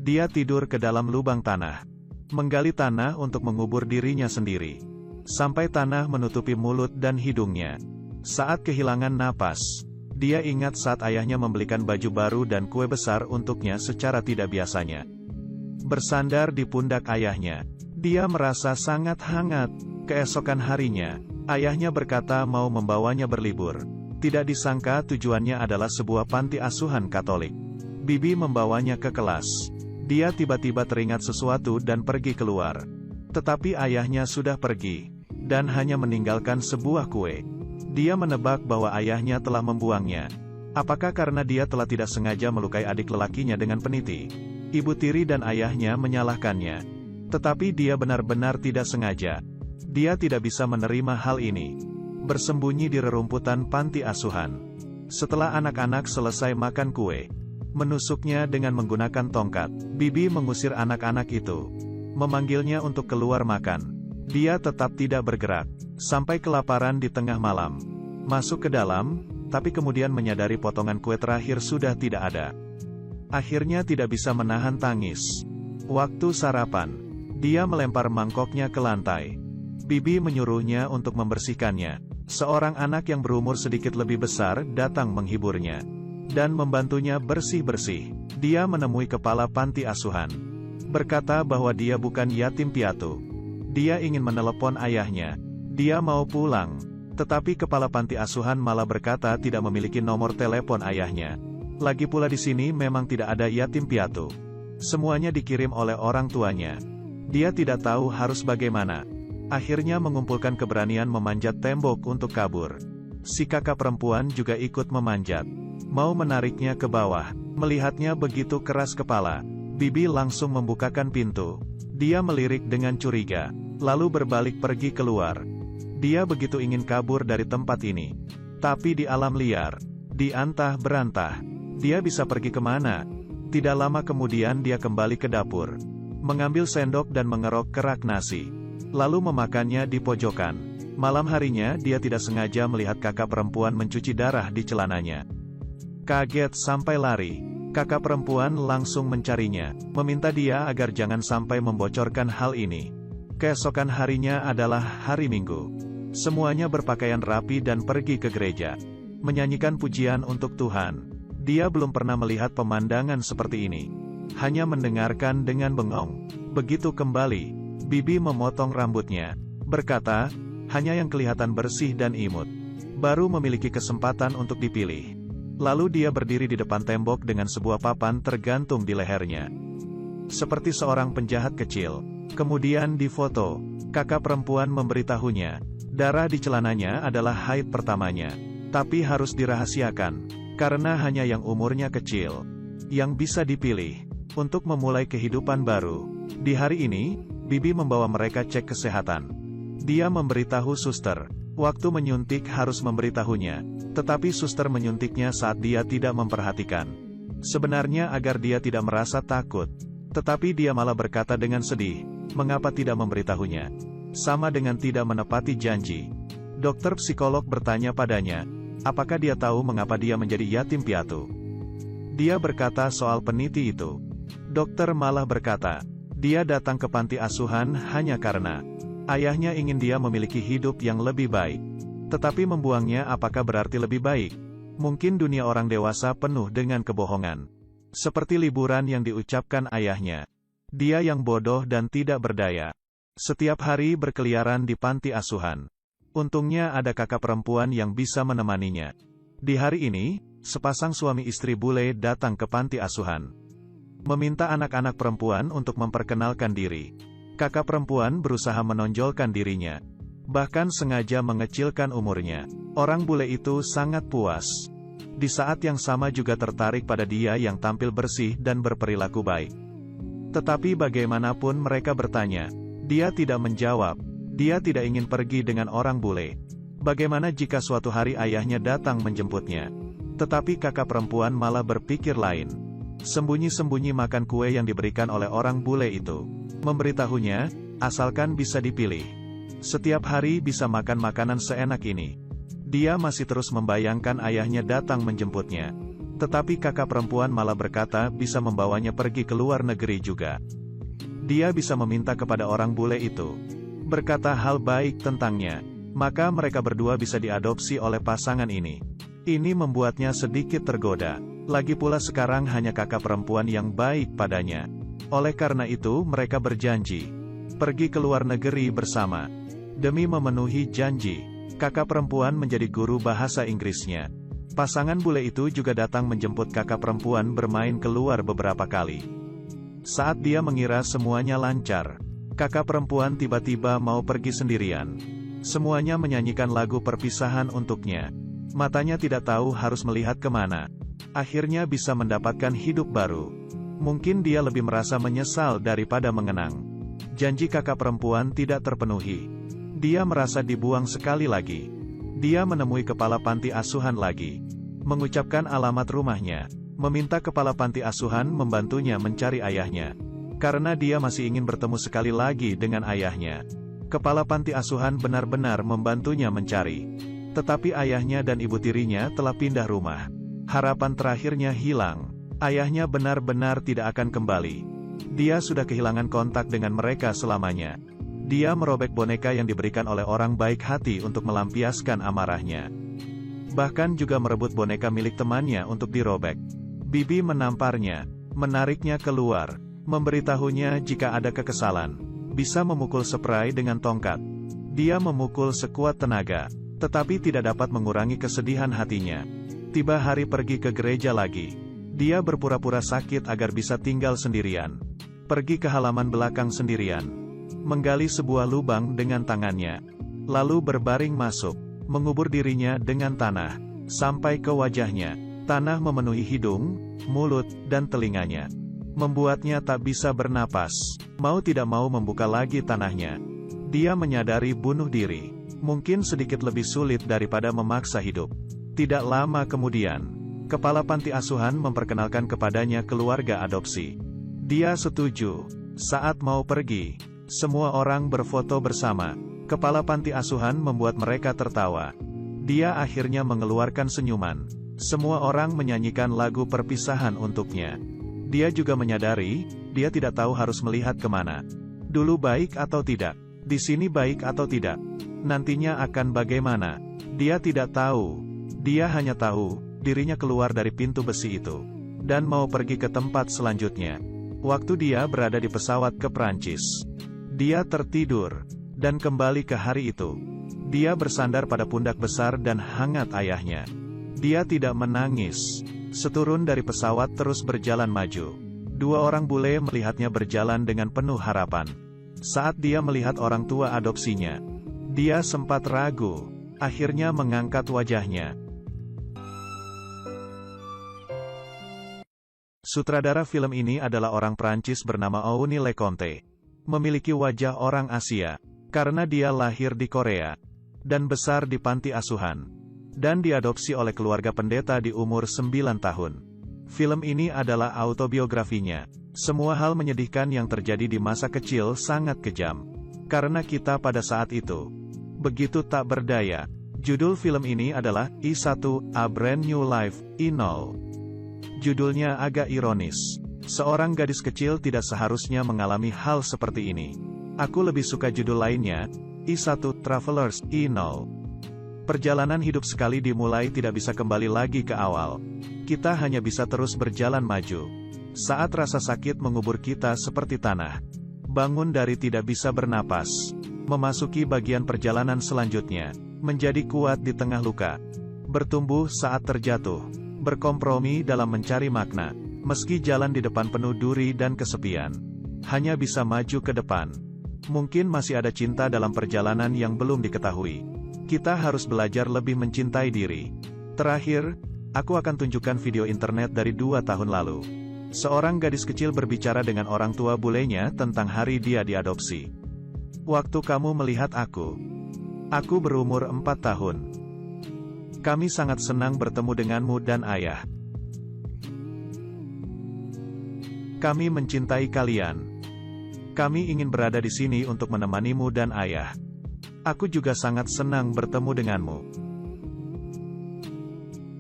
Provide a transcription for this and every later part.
Dia tidur ke dalam lubang tanah. Menggali tanah untuk mengubur dirinya sendiri. Sampai tanah menutupi mulut dan hidungnya. Saat kehilangan napas, dia ingat saat ayahnya membelikan baju baru dan kue besar untuknya secara tidak biasanya. Bersandar di pundak ayahnya, dia merasa sangat hangat. Keesokan harinya, ayahnya berkata mau membawanya berlibur. Tidak disangka tujuannya adalah sebuah panti asuhan Katolik. Bibi membawanya ke kelas. Dia tiba-tiba teringat sesuatu dan pergi keluar. Tetapi ayahnya sudah pergi, dan hanya meninggalkan sebuah kue. Dia menebak bahwa ayahnya telah membuangnya. Apakah karena dia telah tidak sengaja melukai adik lelakinya dengan peniti? Ibu tiri dan ayahnya menyalahkannya. Tetapi dia benar-benar tidak sengaja. Dia tidak bisa menerima hal ini. Bersembunyi di rerumputan panti asuhan. Setelah anak-anak selesai makan kue, menusuknya dengan menggunakan tongkat, Bibi mengusir anak-anak itu. Memanggilnya untuk keluar makan. Dia tetap tidak bergerak, sampai kelaparan di tengah malam. Masuk ke dalam, tapi kemudian menyadari potongan kue terakhir sudah tidak ada. Akhirnya tidak bisa menahan tangis. Waktu sarapan, dia melempar mangkoknya ke lantai. Bibi menyuruhnya untuk membersihkannya. Seorang anak yang berumur sedikit lebih besar datang menghiburnya dan membantunya bersih-bersih. Dia menemui kepala panti asuhan. Berkata bahwa dia bukan yatim piatu. Dia ingin menelepon ayahnya. Dia mau pulang. Tetapi kepala panti asuhan malah berkata tidak memiliki nomor telepon ayahnya. Lagi pula di sini memang tidak ada yatim piatu. Semuanya dikirim oleh orang tuanya. Dia tidak tahu harus bagaimana. Akhirnya mengumpulkan keberanian memanjat tembok untuk kabur. Si kakak perempuan juga ikut memanjat. Mau menariknya ke bawah. Melihatnya begitu keras kepala, Bibi langsung membukakan pintu. Dia melirik dengan curiga, lalu berbalik pergi keluar. Dia begitu ingin kabur dari tempat ini. Tapi di alam liar, di antah berantah, dia bisa pergi kemana? Tidak lama kemudian dia kembali ke dapur. Mengambil sendok dan mengerok kerak nasi. Lalu memakannya di pojokan. Malam harinya dia tidak sengaja melihat kakak perempuan mencuci darah di celananya. Kaget sampai lari. Kakak perempuan langsung mencarinya, meminta dia agar jangan sampai membocorkan hal ini. Keesokan harinya adalah hari Minggu. Semuanya berpakaian rapi dan pergi ke gereja. Menyanyikan pujian untuk Tuhan. Dia belum pernah melihat pemandangan seperti ini. Hanya mendengarkan dengan bengong. Begitu kembali, Bibi memotong rambutnya. Berkata, hanya yang kelihatan bersih dan imut. Baru memiliki kesempatan untuk dipilih. Lalu dia berdiri di depan tembok dengan sebuah papan tergantung di lehernya. Seperti seorang penjahat kecil. Kemudian difoto. Kakak perempuan memberitahunya. Darah di celananya adalah haid pertamanya. Tapi harus dirahasiakan. Karena hanya yang umurnya kecil yang bisa dipilih untuk memulai kehidupan baru. Di hari ini, Bibi membawa mereka cek kesehatan. Dia memberitahu suster. Waktu menyuntik harus memberitahunya, tetapi suster menyuntiknya saat dia tidak memperhatikan. Sebenarnya agar dia tidak merasa takut, tetapi dia malah berkata dengan sedih, mengapa tidak memberitahunya? Sama dengan tidak menepati janji. Dokter psikolog bertanya padanya, apakah dia tahu mengapa dia menjadi yatim piatu? Dia berkata soal peniti itu. Dokter malah berkata, dia datang ke panti asuhan hanya karena ayahnya ingin dia memiliki hidup yang lebih baik. Tetapi membuangnya apakah berarti lebih baik? Mungkin dunia orang dewasa penuh dengan kebohongan. Seperti liburan yang diucapkan ayahnya. Dia yang bodoh dan tidak berdaya. Setiap hari berkeliaran di panti asuhan. Untungnya ada kakak perempuan yang bisa menemaninya. Di hari ini, sepasang suami istri bule datang ke panti asuhan. Meminta anak-anak perempuan untuk memperkenalkan diri. Kakak perempuan berusaha menonjolkan dirinya. Bahkan sengaja mengecilkan umurnya. Orang bule itu sangat puas. Di saat yang sama juga tertarik pada dia yang tampil bersih dan berperilaku baik. Tetapi bagaimanapun mereka bertanya, dia tidak menjawab. Dia tidak ingin pergi dengan orang bule. Bagaimana jika suatu hari ayahnya datang menjemputnya? Tetapi kakak perempuan malah berpikir lain. Sembunyi-sembunyi makan kue yang diberikan oleh orang bule itu. Memberitahunya, asalkan bisa dipilih. Setiap hari bisa makan makanan seenak ini. Dia masih terus membayangkan ayahnya datang menjemputnya. Tetapi kakak perempuan malah berkata bisa membawanya pergi ke luar negeri juga. Dia bisa meminta kepada orang bule itu, berkata hal baik tentangnya, maka mereka berdua bisa diadopsi oleh pasangan ini. Ini membuatnya sedikit tergoda. Lagi pula sekarang hanya kakak perempuan yang baik padanya. Oleh karena itu mereka berjanji pergi ke luar negeri bersama. Demi memenuhi janji, kakak perempuan menjadi guru bahasa Inggrisnya. Pasangan bule itu juga datang menjemput kakak perempuan bermain keluar beberapa kali. Saat dia mengira semuanya lancar, kakak perempuan tiba-tiba mau pergi sendirian. Semuanya menyanyikan lagu perpisahan untuknya. Matanya tidak tahu harus melihat kemana. Akhirnya bisa mendapatkan hidup baru. Mungkin dia lebih merasa menyesal daripada mengenang. Janji kakak perempuan tidak terpenuhi. Dia merasa dibuang sekali lagi. Dia menemui kepala panti asuhan lagi, mengucapkan alamat rumahnya, meminta kepala panti asuhan membantunya mencari ayahnya. Karena dia masih ingin bertemu sekali lagi dengan ayahnya. Kepala panti asuhan benar-benar membantunya mencari. Tetapi ayahnya dan ibu tirinya telah pindah rumah. Harapan terakhirnya hilang. Ayahnya benar-benar tidak akan kembali. Dia sudah kehilangan kontak dengan mereka selamanya. Dia merobek boneka yang diberikan oleh orang baik hati untuk melampiaskan amarahnya. Bahkan juga merebut boneka milik temannya untuk dirobek. Bibi menamparnya, menariknya keluar, memberitahunya jika ada kekesalan, bisa memukul spray dengan tongkat. Dia memukul sekuat tenaga, tetapi tidak dapat mengurangi kesedihan hatinya. Tiba hari pergi ke gereja lagi. Dia berpura-pura sakit agar bisa tinggal sendirian. Pergi ke halaman belakang sendirian. Menggali sebuah lubang dengan tangannya. Lalu berbaring masuk, mengubur dirinya dengan tanah, sampai ke wajahnya. Tanah memenuhi hidung, mulut, dan telinganya. Membuatnya tak bisa bernapas. Mau tidak mau membuka lagi tanahnya. Dia menyadari bunuh diri. Mungkin sedikit lebih sulit daripada memaksa hidup. Tidak lama kemudian, kepala panti asuhan memperkenalkan kepadanya keluarga adopsi. Dia setuju. Saat mau pergi, semua orang berfoto bersama. Kepala panti asuhan membuat mereka tertawa. Dia akhirnya mengeluarkan senyuman. Semua orang menyanyikan lagu perpisahan untuknya. Dia juga menyadari, dia tidak tahu harus melihat kemana. Dulu baik atau tidak? Di sini baik atau tidak? Nantinya akan bagaimana? Dia tidak tahu. Dia hanya tahu, dirinya keluar dari pintu besi itu. Dan mau pergi ke tempat selanjutnya. Waktu dia berada di pesawat ke Prancis. Dia tertidur, dan kembali ke hari itu. Dia bersandar pada pundak besar dan hangat ayahnya. Dia tidak menangis. Seturun dari pesawat terus berjalan maju. Dua orang bule melihatnya berjalan dengan penuh harapan. Saat dia melihat orang tua adopsinya, dia sempat ragu. Akhirnya mengangkat wajahnya. Sutradara film ini adalah orang Prancis bernama Ouni Leconte. Memiliki wajah orang Asia, karena dia lahir di Korea, dan besar di panti asuhan, dan diadopsi oleh keluarga pendeta di umur 9 tahun. Film ini adalah autobiografinya. Semua hal menyedihkan yang terjadi di masa kecil sangat kejam. Karena kita pada saat itu begitu tak berdaya. Judul film ini adalah I1, A Brand New Life, I0. Judulnya agak ironis. Seorang gadis kecil tidak seharusnya mengalami hal seperti ini. Aku lebih suka judul lainnya, I1, Travelers, I0. Perjalanan hidup sekali dimulai tidak bisa kembali lagi ke awal. Kita hanya bisa terus berjalan maju. Saat rasa sakit mengubur kita seperti tanah. Bangun dari tidak bisa bernapas. Memasuki bagian perjalanan selanjutnya. Menjadi kuat di tengah luka. Bertumbuh saat terjatuh. Berkompromi dalam mencari makna. Meski jalan di depan penuh duri dan kesepian. Hanya bisa maju ke depan. Mungkin masih ada cinta dalam perjalanan yang belum diketahui. Kita harus belajar lebih mencintai diri. Terakhir, aku akan tunjukkan video internet dari 2 tahun lalu. Seorang gadis kecil berbicara dengan orang tua bulenya tentang hari dia diadopsi. Waktu kamu melihat aku berumur 4 tahun. Kami sangat senang bertemu denganmu dan ayah. Kami mencintai kalian. Kami ingin berada di sini untuk menemanimu dan ayah. Aku juga sangat senang bertemu denganmu.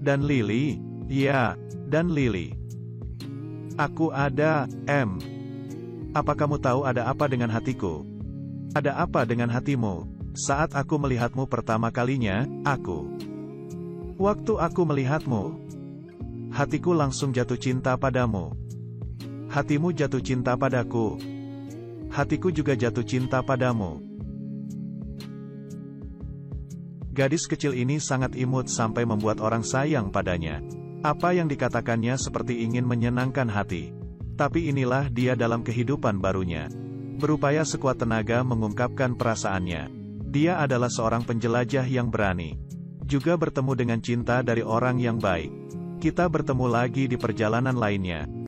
Dan Lily, ya, dan Lily. Aku ada, M. Apa kamu tahu ada apa dengan hatiku? Ada apa dengan hatimu? Saat aku melihatmu pertama kalinya, Waktu aku melihatmu, hatiku langsung jatuh cinta padamu. Hatimu jatuh cinta padaku. Hatiku juga jatuh cinta padamu. Gadis kecil ini sangat imut sampai membuat orang sayang padanya. Apa yang dikatakannya seperti ingin menyenangkan hati. Tapi inilah dia dalam kehidupan barunya. Berupaya sekuat tenaga mengungkapkan perasaannya. Dia adalah seorang penjelajah yang berani. Juga bertemu dengan cinta dari orang yang baik. Kita bertemu lagi di perjalanan lainnya.